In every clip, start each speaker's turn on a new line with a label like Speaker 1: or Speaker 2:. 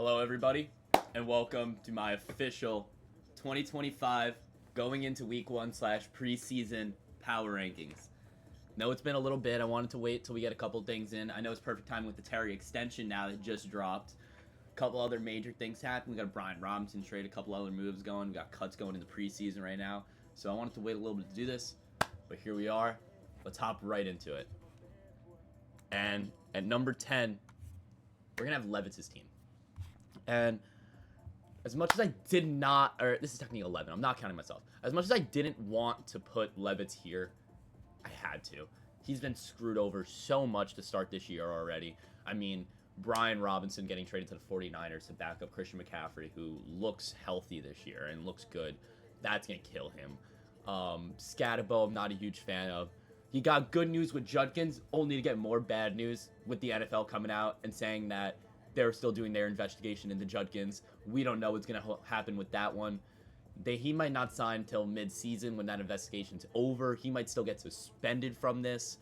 Speaker 1: Hello, everybody, and welcome to my official 2025 going into week one / preseason power rankings. No, it's been a little bit. I wanted to wait till we get a couple things in. I know it's perfect time with the Terry extension now that just dropped. A couple other major things happened. We got a Brian Robinson trade, a couple other moves going. We got cuts going in the preseason right now. So I wanted to wait a little bit to do this, but here we are. Let's hop right into it. And at number 10, we're going to have Levitz's team. And as much as I did not, or this is technically 11, I'm not counting myself. As much as I didn't want to put Levitz here, I had to. He's been screwed over so much to start this year already. I mean, Brian Robinson getting traded to the 49ers to back up Christian McCaffrey, who looks healthy this year and looks good. That's going to kill him. Scatabo, I'm not a huge fan of. He got good news with Judkins, only to get more bad news with the NFL coming out and saying that they're still doing their investigation into Judkins. We don't know what's going to happen with that one. He might not sign until mid-season when that investigation's over. He might still get suspended from this.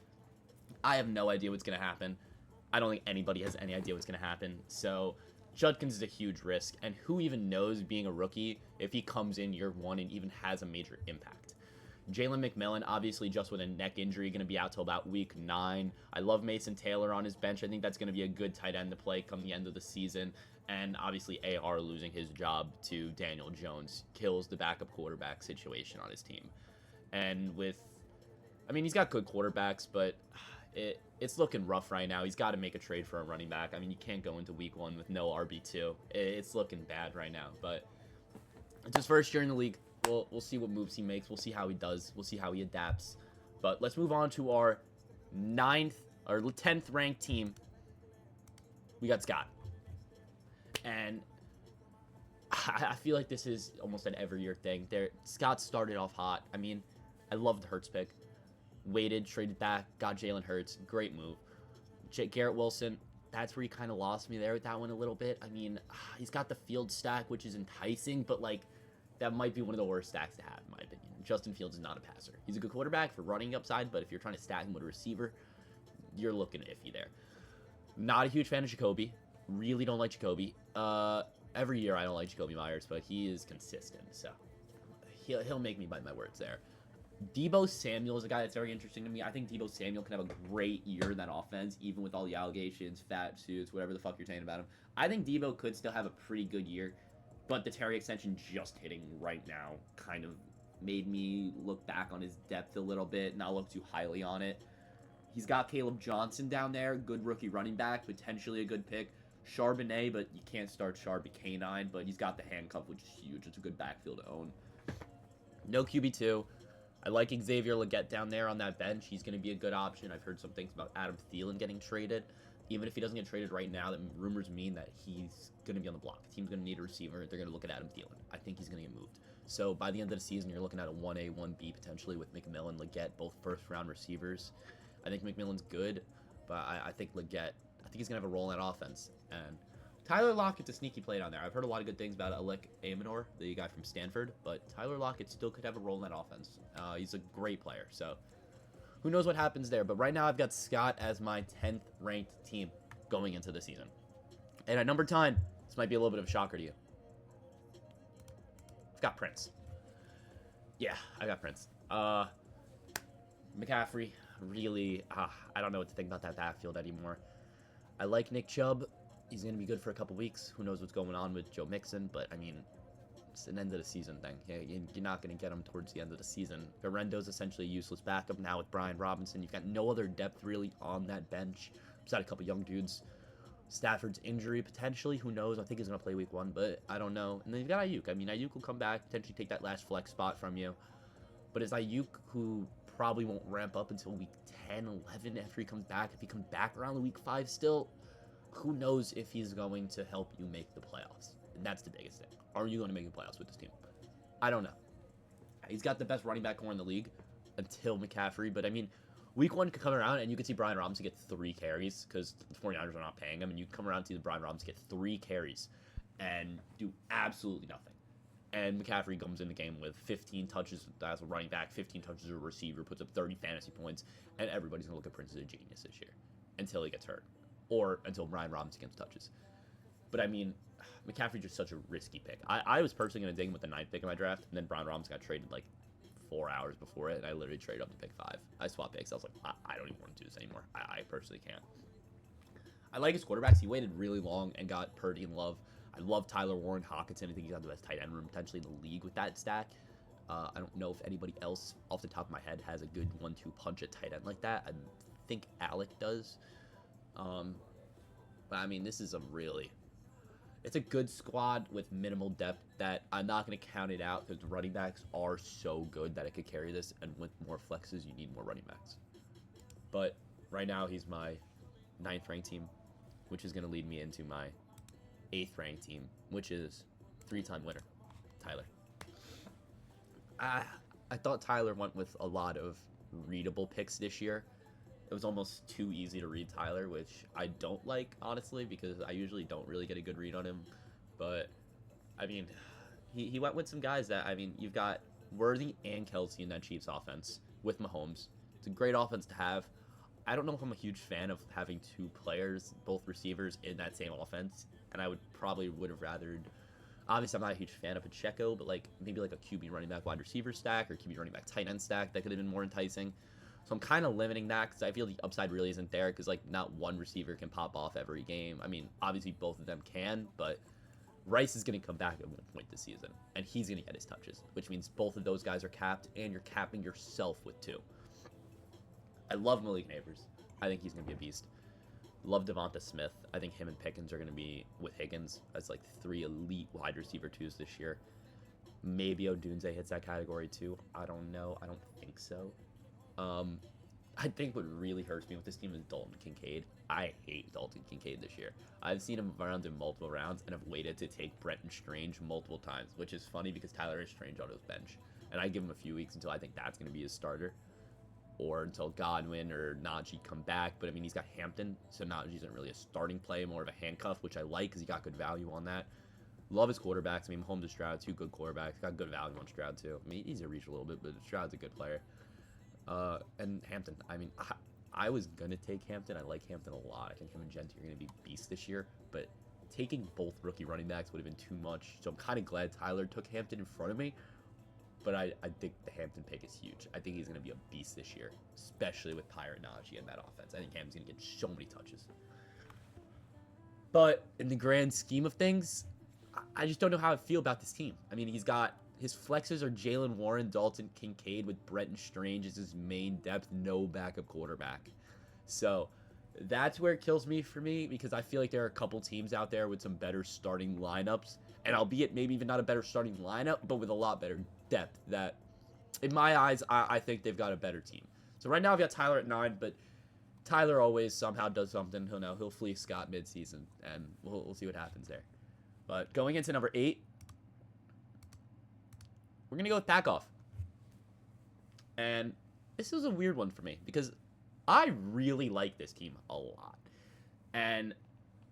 Speaker 1: I have no idea what's going to happen. I don't think anybody has any idea what's going to happen. So Judkins is a huge risk. And who even knows, being a rookie, if he comes in year one and even has a major impact. Jalen McMillan, obviously just with a neck injury, going to be out till about week 9. I love Mason Taylor on his bench. I think that's going to be a good tight end to play come the end of the season. And obviously AR losing his job to Daniel Jones kills the backup quarterback situation on his team. And he's got good quarterbacks, but it's looking rough right now. He's got to make a trade for a running back. I mean, you can't go into week 1 with no RB2. It's looking bad right now, but it's his first year in the league. We'll see what moves he makes. We'll see how he does. We'll see how he adapts. But let's move on to our 10th ranked team. We got Scott. And I feel like this is almost an every year thing. Scott started off hot. I mean, I loved the Hurts pick. Waited, traded back, got Jalen Hurts. Great move. Garrett Wilson, that's where he kind of lost me there with that one a little bit. I mean, he's got the field stack, which is enticing, but that might be one of the worst stacks to have, in my opinion. Justin Fields is not a passer. He's a good quarterback for running upside, but if you're trying to stack him with a receiver, you're looking iffy there. Not a huge fan of Jacoby. Really don't like Jacoby. Every year I don't like Jacoby Myers, but he is consistent, so he'll make me bite my words there. Deebo Samuel is a guy that's very interesting to me. I think Deebo Samuel can have a great year in that offense, even with all the allegations, fat suits, whatever the fuck you're saying about him. I think Deebo could still have a pretty good year. But the Terry extension just hitting right now kind of made me look back on his depth a little bit, not look too highly on it. He's got Caleb Johnson down there, good rookie running back, potentially a good pick. Charbonnet, but you can't start Charbonnet K9, but he's got the handcuff, which is huge. It's a good backfield to own. No QB2. I like Xavier Legette down there on that bench. He's going to be a good option. I've heard some things about Adam Thielen getting traded. Even if he doesn't get traded right now, that rumors mean that he's going to be on the block. The team's going to need a receiver. They're going to look at Adam Thielen. I think he's going to get moved. So by the end of the season, you're looking at a 1A, 1B potentially with McMillan, Legette, both first-round receivers. I think McMillan's good, but I think Legette, I think he's going to have a role in that offense. And Tyler Lockett's a sneaky play down there. I've heard a lot of good things about Alec Amador, the guy from Stanford, but Tyler Lockett still could have a role in that offense. He's a great player, so who knows what happens there. But right now I've got Scott as my 10th ranked team going into the season. And at number 10, this might be a little bit of a shocker to you. I've got Prince. Yeah, I got Prince. McCaffrey, really, I don't know what to think about that backfield anymore. I like Nick Chubb. He's going to be good for a couple weeks. Who knows what's going on with Joe Mixon, but I mean, it's an end of the season thing. You're not going to get him towards the end of the season. Garendo's essentially a useless backup now with Brian Robinson. You've got no other depth really on that bench. Besides a couple young dudes. Stafford's injury potentially. Who knows? I think he's going to play week 1, but I don't know. And then you've got Ayuk. I mean, Ayuk will come back, potentially take that last flex spot from you. But it's Ayuk who probably won't ramp up until week 10, 11 after he comes back. If he comes back around the week 5 still, who knows if he's going to help you make the playoffs. And that's the biggest thing. Are you going to make the playoffs with this team? I don't know. He's got the best running back core in the league until McCaffrey. But, I mean, week 1 could come around and you could see Brian Robinson get 3 carries because the 49ers are not paying him. And you come around and see Brian Robinson get 3 carries and do absolutely nothing. And McCaffrey comes in the game with 15 touches as a running back, 15 touches as a receiver, puts up 30 fantasy points, and everybody's going to look at Prince as a genius this year until he gets hurt or until Brian Robinson gets touches. But I mean, McCaffrey's just such a risky pick. I was personally going to dig him with the 9th pick in my draft, and then Brian Robinson got traded like 4 hours before it, and I literally traded up to pick 5. I swapped picks. I was like, I don't even want to do this anymore. I personally can't. I like his quarterbacks. He waited really long and got Purdy and Love. I love Tyler Warren, Hockenson. I think he's got the best tight end room potentially in the league with that stack. I don't know if anybody else off the top of my head has a good 1-2 punch at tight end like that. I think Alec does. But I mean, this is it's a good squad with minimal depth that I'm not going to count it out because the running backs are so good that it could carry this. And with more flexes, you need more running backs. But right now, he's my 9th ranked team, which is going to lead me into my 8th ranked team, which is 3-time winner, Tyler. I thought Tyler went with a lot of readable picks this year. It was almost too easy to read Tyler, which I don't like, honestly, because I usually don't really get a good read on him. But, I mean, he went with some guys that, I mean, you've got Worthy and Kelsey in that Chiefs offense with Mahomes. It's a great offense to have. I don't know if I'm a huge fan of having 2 players, both receivers, in that same offense. And I would have rathered. Obviously, I'm not a huge fan of Pacheco, but maybe like a QB running back wide receiver stack or QB running back tight end stack that could have been more enticing. So I'm kind of limiting that because I feel the upside really isn't there because not one receiver can pop off every game. I mean, obviously both of them can, but Rice is going to come back at one point this season, and he's going to get his touches, which means both of those guys are capped, and you're capping yourself with 2. I love Malik Neighbors. I think he's going to be a beast. Love Devonta Smith. I think him and Pickens are going to be with Higgins as 3 elite wide receiver 2s this year. Maybe Odunze hits that category too. I don't know. I don't think so. I think what really hurts me with this team is Dalton Kincaid. I hate Dalton Kincaid this year. I've seen him around in multiple rounds and have waited to take Brenton Strange multiple times, which is funny because Tyler is Strange on his bench. And I give him a few weeks until I think that's going to be his starter. Or until Godwin or Najee come back. But, I mean, he's got Hampton, so Najee isn't really a starting play, more of a handcuff, which I like because he got good value on that. Love his quarterbacks. I mean, Mahomes and Stroud, 2 good quarterbacks. Got good value on Stroud, too. I mean, he's a reach a little bit, but Stroud's a good player. And Hampton. I mean, I was going to take Hampton. I like Hampton a lot. I think him and Gentry are going to be beasts this year. But taking both rookie running backs would have been too much. So I'm kind of glad Tyler took Hampton in front of me. But I think the Hampton pick is huge. I think he's going to be a beast this year, especially with Pirate Najee in that offense. I think Hampton's going to get so many touches. But in the grand scheme of things, I just don't know how I feel about this team. I mean, his flexes are Jalen Warren, Dalton Kincaid with Brenton Strange as his main depth, no backup quarterback. So that's where it kills me for me because I feel like there are a couple teams out there with some better starting lineups. And albeit maybe even not a better starting lineup, but with a lot better depth that, in my eyes, I think they've got a better team. So right now I've got Tyler at 9, but Tyler always somehow does something. He'll fleece Scott midseason, and we'll see what happens there. But going into number 8, we're going to go with Packoff. And this is a weird one for me because I really like this team a lot. And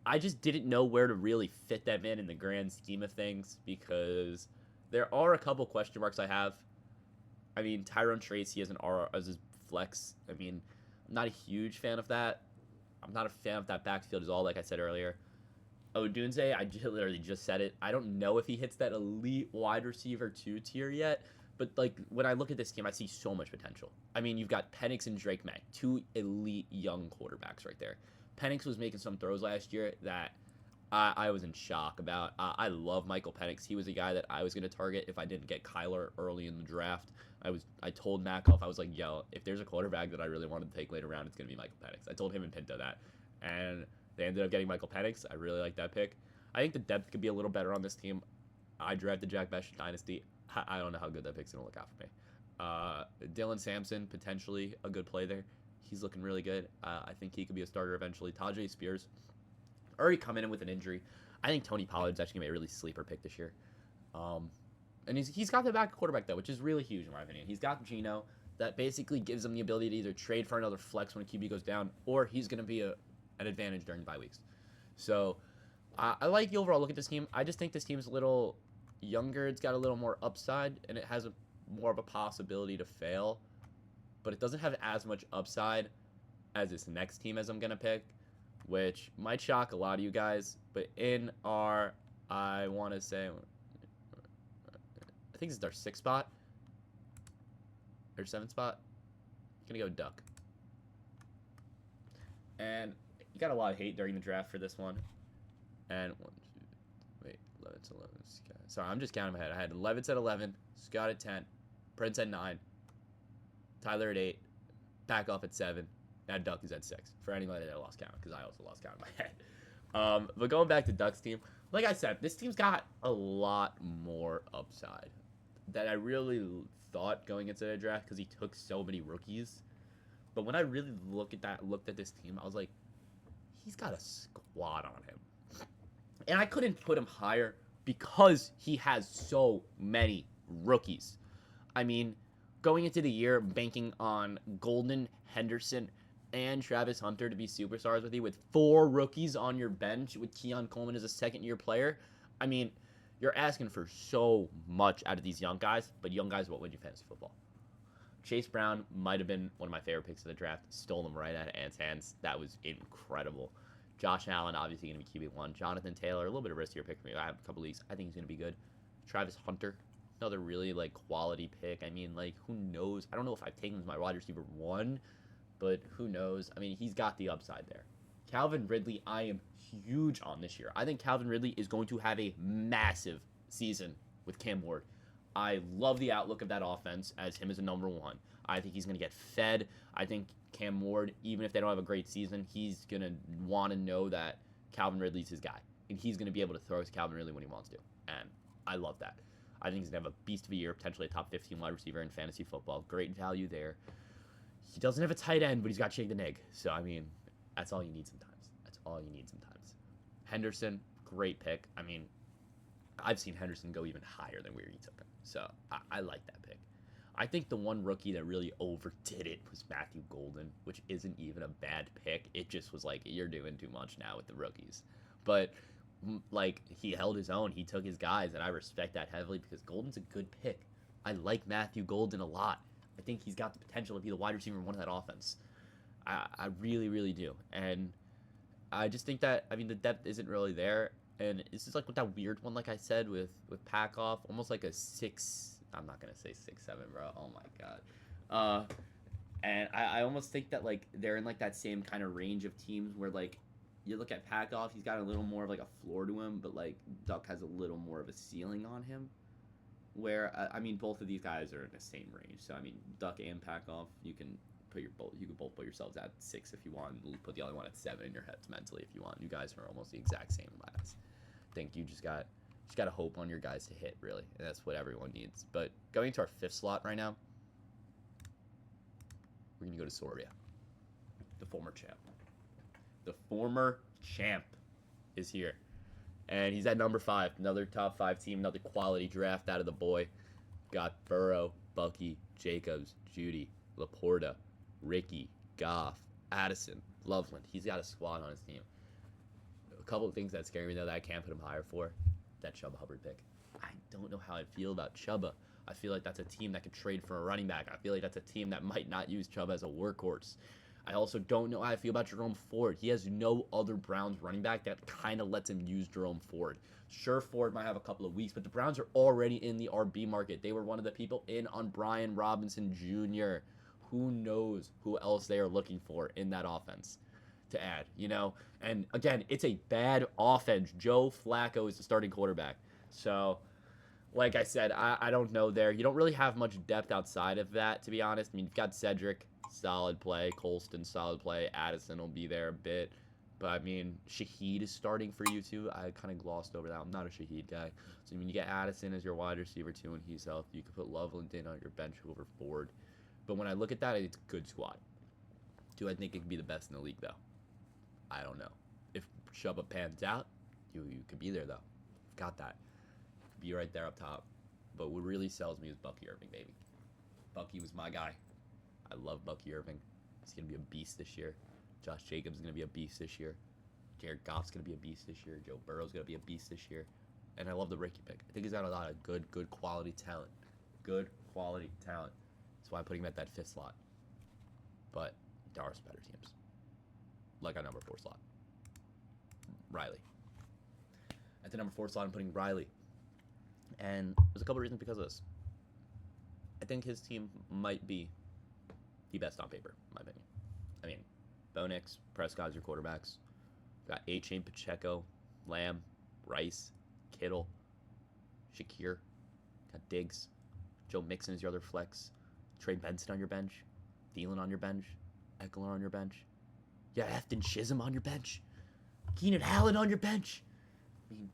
Speaker 1: I just didn't know where to really fit them in the grand scheme of things because there are a couple question marks I have. I mean, Tyrone Tracy as his flex. I mean, I'm not a huge fan of that. I'm not a fan of that backfield at all, like I said earlier. Odunze, I literally just said it. I don't know if he hits that elite wide receiver 2 tier yet, but when I look at this team, I see so much potential. I mean, you've got Penix and Drake May, 2 elite young quarterbacks right there. Penix was making some throws last year that I was in shock about. I love Michael Penix. He was a guy that I was going to target if I didn't get Kyler early in the draft. I told Makoff, I was like, yo, if there's a quarterback that I really wanted to take later round, it's going to be Michael Penix. I told him and Pinto that. And they ended up getting Michael Penix. I really like that pick. I think the depth could be a little better on this team. I drafted Jack Besh Dynasty. I don't know how good that pick's going to look out for me. Dylan Sampson, potentially a good play there. He's looking really good. I think he could be a starter eventually. Tajay Spears, already coming in with an injury. I think Tony Pollard's actually going to be a really sleeper pick this year. And he's got the backup quarterback, though, which is really huge in my opinion. He's got Geno. That basically gives him the ability to either trade for another flex when a QB goes down, or he's going to be an advantage during bye weeks. So I like the overall look at this team. I just think this team's a little younger. It's got a little more upside, and it has more of a possibility to fail. But it doesn't have as much upside as this next team as I'm going to pick, which might shock a lot of you guys, but in our, I want to say, I think this is our 6th spot, or 7th spot. Gonna go Duck. And you got a lot of hate during the draft for this one. And 11 to 11. Sorry, I'm just counting in my head. I had Levitz at 11, Scott at 10, Prince at 9, Tyler at 8, Packoff at 7. Now Duck is at 6. For anybody that lost count, because I also lost count in my head. But going back to Duck's team, like I said, this team's got a lot more upside that I really thought going into the draft because he took so many rookies. But when I really looked at this team, I was like, he's got a squad on him. And I couldn't put him higher because he has so many rookies. I mean, going into the year, banking on Golden, Henderson, and Travis Hunter to be superstars with you with 4 rookies on your bench with Keon Coleman as a second-year player. I mean, you're asking for so much out of these young guys, but young guys won't win you fantasy football. Chase Brown might have been one of my favorite picks of the draft. Stole them right out of Ant's hands. That was incredible. Josh Allen, obviously going to be QB1. Jonathan Taylor, a little bit of riskier pick for me. I have a couple leagues. I think he's going to be good. Travis Hunter, another really, quality pick. I mean, who knows? I don't know if I've taken him as my wide receiver 1, but who knows? I mean, he's got the upside there. Calvin Ridley, I am huge on this year. I think Calvin Ridley is going to have a massive season with Cam Ward. I love the outlook of that offense as him as a number 1. I think he's going to get fed. I think Cam Ward, even if they don't have a great season, he's going to want to know that Calvin Ridley's his guy. And he's going to be able to throw to Calvin Ridley when he wants to. And I love that. I think he's going to have a beast of a year, potentially a top 15 wide receiver in fantasy football. Great value there. He doesn't have a tight end, but he's got Jake the Nig. So, I mean, that's all you need sometimes. That's all you need sometimes. Henderson, great pick. I mean, I've seen Henderson go even higher than where he took him. So, I like that pick. I think the one rookie that really overdid it was Matthew Golden, which isn't even a bad pick. It just was like, you're doing too much now with the rookies. But, he held his own. He took his guys, and I respect that heavily because Golden's a good pick. I like Matthew Golden a lot. I think he's got the potential to be the wide receiver 1 of that offense. I really, really do. And I just think that, the depth isn't really there. And it's just with that weird one, like I said, with Packoff, almost like a 6. I'm not going to say 6'7", bro. Oh, my God. And I almost think that, they're in, that same kind of range of teams where, you look at Packoff, he's got a little more of, a floor to him, but, Duck has a little more of a ceiling on him. Where, both of these guys are in the same range. So, Duck and Packoff, you can both put yourselves at 6 if you want. And put the other one at 7 in your heads mentally if you want. You guys are almost the exact same in my eyes. I think you just got to hope on your guys to hit, really. And that's what everyone needs. But going to our 5th slot right now, we're going to go to Soria, the former champ. The former champ is here. And he's at number 5. Another top 5 team, another quality draft out of the boy. Got Burrow, Bucky, Jacobs, Judy, Laporta, Ricky, Goff, Addison, Loveland. He's got a squad on his team. A couple of things that scare me, though, that I can't put him higher for. That Chuba Hubbard pick. I don't know how I feel about Chuba. I feel like that's a team that could trade for a running back. I feel like that's a team that might not use Chuba as a workhorse. I also don't know how I feel about Jerome Ford. He has no other Browns running back that kind of lets him use Jerome Ford. Sure, Ford might have a couple of weeks, but the Browns are already in the RB market. They were one of the people in on Brian Robinson Jr. Who knows who else they are looking for in that offense to add, And, again, it's a bad offense. Joe Flacco is the starting quarterback. So, like I said, I don't know there. You don't really have much depth outside of that, to be honest. You've got Cedric, solid play. Colston, solid play. Addison will be there a bit. But, Shaheed is starting for you, too. I kind of glossed over that. I'm not a Shaheed guy. So, you get Addison as your wide receiver, too, and he's healthy. You can put Loveland in on your bench over Ford. But when I look at that, it's a good squad. Do I think it could be the best in the league, though? I don't know. If Chuba pans out, you could be there, though. Got that. Be right there up top. But what really sells me is Bucky Irving, baby. Bucky was my guy. I love Bucky Irving. He's going to be a beast this year. Josh Jacobs is going to be a beast this year. Jared Goff's going to be a beast this year. Joe Burrow's going to be a beast this year. And I love the Ricky pick. I think he's got a lot of good quality talent. Good quality talent. That's why I'm putting him at that 5th slot. But there are some better teams. Like our number 4 slot. Riley. At the number 4 slot, I'm putting Riley. And there's a couple reasons because of this. I think his team might be the best on paper, in my opinion. I mean, Bo Nix, Prescott's your quarterbacks. Got A-Chain, Pacheco, Lamb, Rice, Kittle, Shakir. Got Diggs. Joe Mixon is your other flex. Trey Benson on your bench. Thielen on your bench. Eckler on your bench. You got Afton Chisholm on your bench. Keenan Allen on your bench. I mean,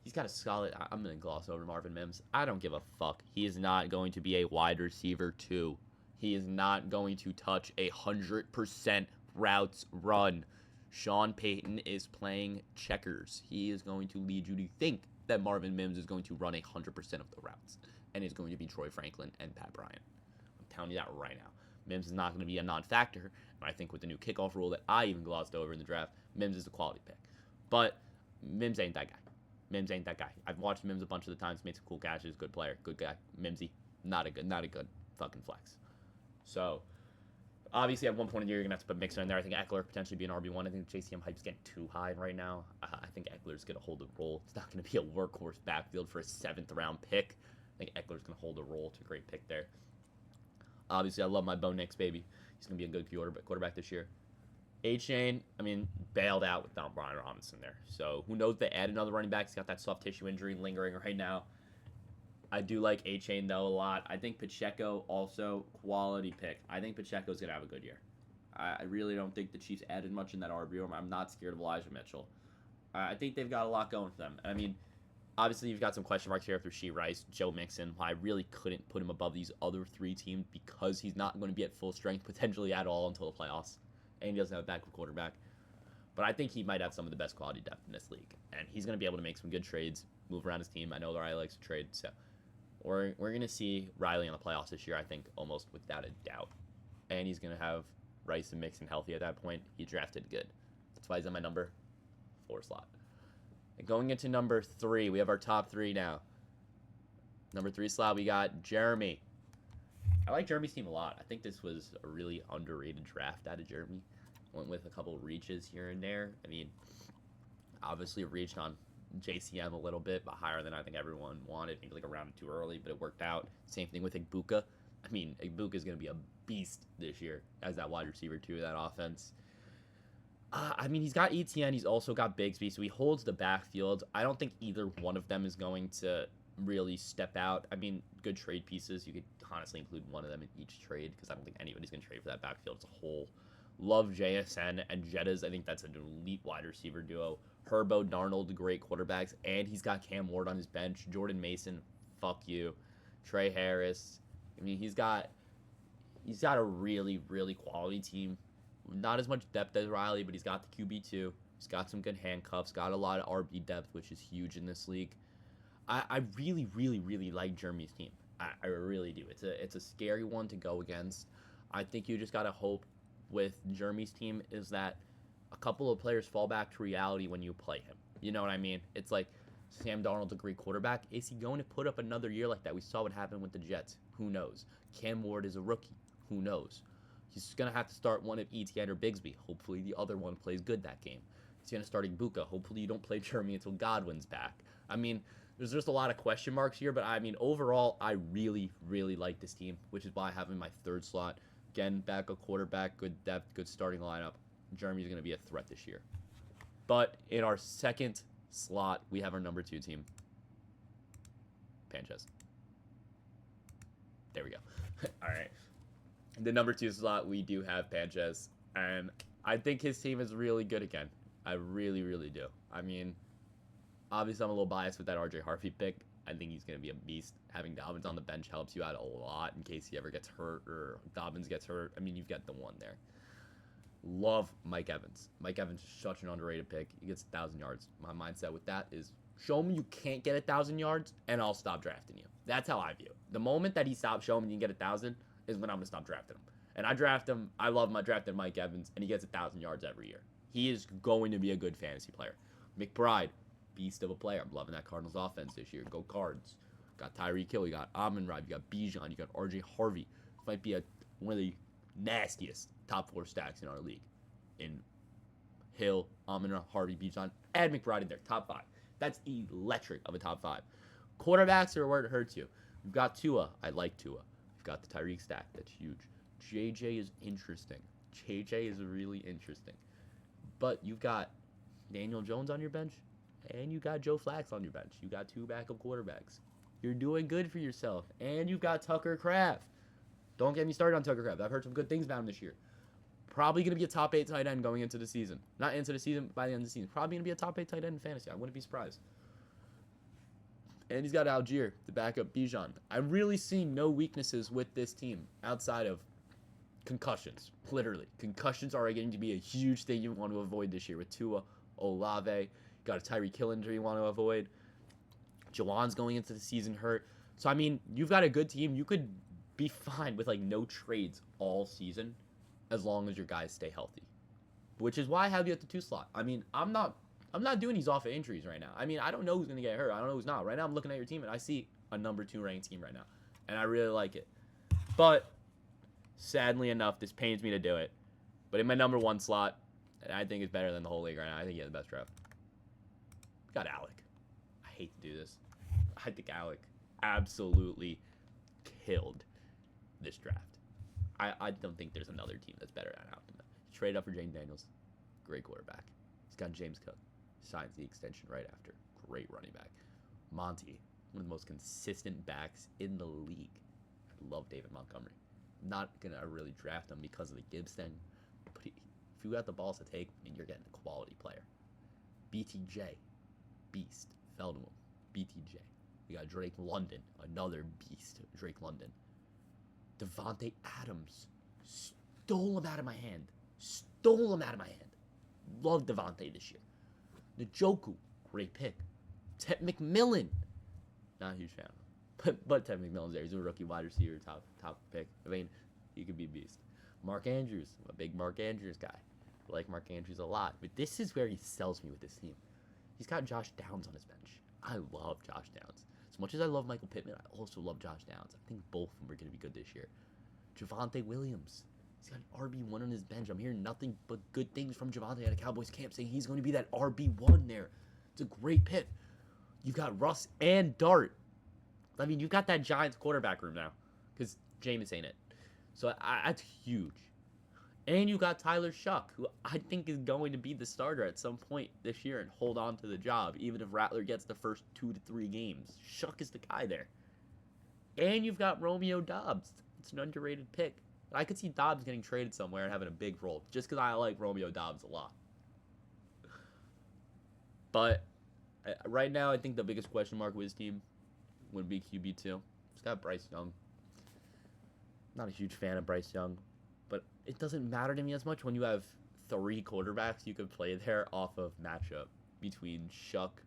Speaker 1: he's got a solid... I'm going to gloss over Marvin Mims. I don't give a fuck. He is not going to be a wide receiver 2. He is not going to touch 100% routes run. Sean Payton is playing checkers. He is going to lead you to think that Marvin Mims is going to run 100% of the routes and is going to be Troy Franklin and Pat Bryant. I'm telling you that right now. Mims is not going to be a non-factor, and I think with the new kickoff rule that I even glossed over in the draft, Mims is a quality pick. But Mims ain't that guy. Mims ain't that guy. I've watched Mims a bunch of the times, made some cool catches, good player, good guy. Mimsy, not a good fucking flex. So, obviously, at one point in the year, you're going to have to put Mixon in there. I think Eckler potentially be an RB1. I think the JCM hype's getting too high right now. I think Eckler's going to hold the role. It's not going to be a workhorse backfield for a 7th-round pick. I think Eckler's going to hold the role. It's a great pick there. Obviously, I love my Bo Nix, baby. He's going to be a good quarterback this year. A-Chain, bailed out with Brian Robinson there. So, who knows? They add another running back. He's got that soft tissue injury lingering right now. I do like A-Chain, though, a lot. I think Pacheco, also, quality pick. I think Pacheco's going to have a good year. I really don't think the Chiefs added much in that RB room. I'm not scared of Elijah Mitchell. I think they've got a lot going for them. Obviously, you've got some question marks here after Shee Rice, Joe Mixon. I really couldn't put him above these other 3 teams because he's not going to be at full strength, potentially at all, until the playoffs. And he doesn't have a backup quarterback. But I think he might have some of the best quality depth in this league. And he's going to be able to make some good trades, move around his team. I know Riley likes to trade, so we're going to see Riley in the playoffs this year, I think, almost without a doubt. And he's going to have Rice and Mixon healthy at that point. He drafted good. That's why he's on my number 4 slot. And going into number 3, we have our top 3 now. Number 3 slot, we got Jeremy. I like Jeremy's team a lot. I think this was a really underrated draft out of Jeremy. Went with a couple of reaches here and there. Obviously reached on JCM a little bit, but higher than I think everyone wanted. Maybe like a round too early, but it worked out. Same thing with Igbuka. Igbuka is going to be a beast this year as that wide receiver too of that offense. He's got ETN. He's also got Bigsby, so he holds the backfield. I don't think either one of them is going to really step out. Good trade pieces. You could honestly include one of them in each trade because I don't think anybody's going to trade for that backfield as a whole. Love JSN and Jettas. I think that's an elite wide receiver duo. Herbo, Darnold, great quarterbacks, and he's got Cam Ward on his bench. Jordan Mason, fuck you. Trey Harris. He's got a really, really quality team. Not as much depth as Riley, but he's got the QB2. He's got some good handcuffs. Got a lot of RB depth, which is huge in this league. I really, really, really like Jeremy's team. I really do. It's a scary one to go against. I think you just gotta hope with Jeremy's team is that a couple of players fall back to reality when you play him. You know what I mean? It's like Sam Darnold's a great quarterback. Is he going to put up another year like that? We saw what happened with the Jets. Who knows? Cam Ward is a rookie. Who knows? He's going to have to start one of ETN or Bigsby. Hopefully the other one plays good that game. He's going to start Igbuka. Hopefully you don't play Jeremy until Godwin's back. There's just a lot of question marks here, but overall, I really, really like this team, which is why I have him in my 3rd slot. Again, backup quarterback, good depth, good starting lineup. Jeremy's going to be a threat this year. But in our 2nd slot, we have our number 2 team. Panchez. There we go. All right. The number 2 slot, we do have Panchez. And I think his team is really good again. I really, really do. Obviously, I'm a little biased with that RJ Harvey pick. I think he's going to be a beast. Having Dobbins on the bench helps you out a lot in case he ever gets hurt or Dobbins gets hurt. You've got the one there. Love Mike Evans. Mike Evans is such an underrated pick. He gets 1,000 yards. My mindset with that is show me you can't get 1,000 yards, and I'll stop drafting you. That's how I view it. The moment that he stops showing me you can get 1,000 is when I'm going to stop drafting him. And I draft him. I love my drafted Mike Evans, and he gets 1,000 yards every year. He is going to be a good fantasy player. McBride, beast of a player. I'm loving that Cardinals offense this year. Go Cards. Got Tyreek Hill. You got Amon-Ra. You got Bijan. You got RJ Harvey. This might be one of the nastiest top 4 stacks in our league. In Hill, Amon-Ra, Harvey, Bijan, Add McBride in there, top 5. That's electric of a top 5. Quarterbacks are where it hurts you. You've got Tua. I like Tua. You've got the Tyreek stack. That's huge. JJ is interesting. JJ is really interesting. But you've got Daniel Jones on your bench, and you got Joe Flacco on your bench. You got 2 backup quarterbacks. You're doing good for yourself. And you've got Tucker Kraft. Don't get me started on Tucker Kraft. I've heard some good things about him this year. Probably going to be a top 8 tight end going into the season. Not into the season, by the end of the season. Probably going to be a top 8 tight end in fantasy. I wouldn't be surprised. And he's got Algier, the backup Bijan. I'm really seeing no weaknesses with this team outside of concussions. Literally. Concussions are getting to be a huge thing you want to avoid this year with Tua, Olave. Got a Tyreek Hill injury you want to avoid. Jawan's going into the season hurt. So, I mean, you've got a good team. You could be fine with, like, no trades all season as long as your guys stay healthy. Which is why I have you at the 2 slot. I mean, I'm not doing these off of injuries right now. I mean, I don't know who's going to get hurt. I don't know who's not. Right now, I'm looking at your team, and I see a number 2 ranked team right now. And I really like it. But, sadly enough, this pains me to do it. But in my number 1 slot, and I think it's better than the whole league right now. I think he has the best draft. We got Alec. I hate to do this. I think Alec absolutely killed this draft. I don't think there's another team that's better than Alec. He traded up for Jaden Daniels. Great quarterback. He's got James Cook. Signs the extension right after. Great running back. Monty, one of the most consistent backs in the league. I love David Montgomery. Not going to really draft him because of the Gibbs thing. But if you got the balls to take, I mean, you're getting a quality player. BTJ. Beast. Feldman. BTJ. We got Drake London. Another beast. Drake London. Devontae Adams. Stole him out of my hand. Love Devontae this year. Njoku. Great pick. Ted McMillan. Not a huge fan. But Ted McMillan's there. He's a rookie wide receiver. Top pick. I mean, he could be a beast. Mark Andrews. I'm a big Mark Andrews guy. I like Mark Andrews a lot. But this is where he sells me with this team. He's got Josh Downs on his bench. I love Josh Downs. As much as I love Michael Pittman, I also love Josh Downs. I think both of them are going to be good this year. Javonte Williams. He's got an RB1 on his bench. I'm hearing nothing but good things from Javonte at a Cowboys camp saying he's going to be that RB1 there. It's a great pick. You've got Russ and Dart. I mean, you've got that Giants quarterback room now because Jameis ain't it. So that's huge. And you got Tyler Shuck, who I think is going to be the starter at some point this year and hold on to the job, even if Rattler gets the first 2 to 3 games. Shuck is the guy there. And you've got Romeo Doubs. It's an underrated pick. I could see Dobbs getting traded somewhere and having a big role, just because I like Romeo Doubs a lot. But right now, I think the biggest question mark with his team would be QB2. He's got Bryce Young. Not a huge fan of Bryce Young. But it doesn't matter to me as much when you have 3 quarterbacks you could play there off of matchup between Shuck,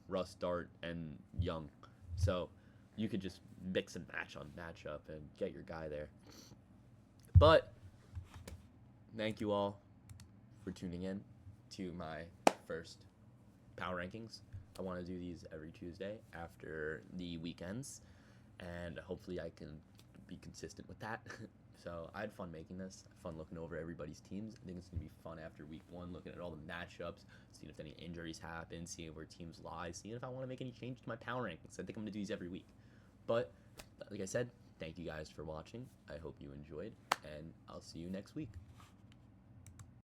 Speaker 1: Russ Dart, and Young. So you could just mix and match on matchup and get your guy there. But thank you all for tuning in to my first power rankings. I want to do these every Tuesday after the weekends, and hopefully I can be consistent with that. So I had fun making this. I had fun looking over everybody's teams. I think it's going to be fun after week 1, looking at all the matchups, seeing if any injuries happen, seeing where teams lie, seeing if I want to make any change to my power rankings. I think I'm going to do these every week. But like I said, thank you guys for watching. I hope you enjoyed, and I'll see you next week.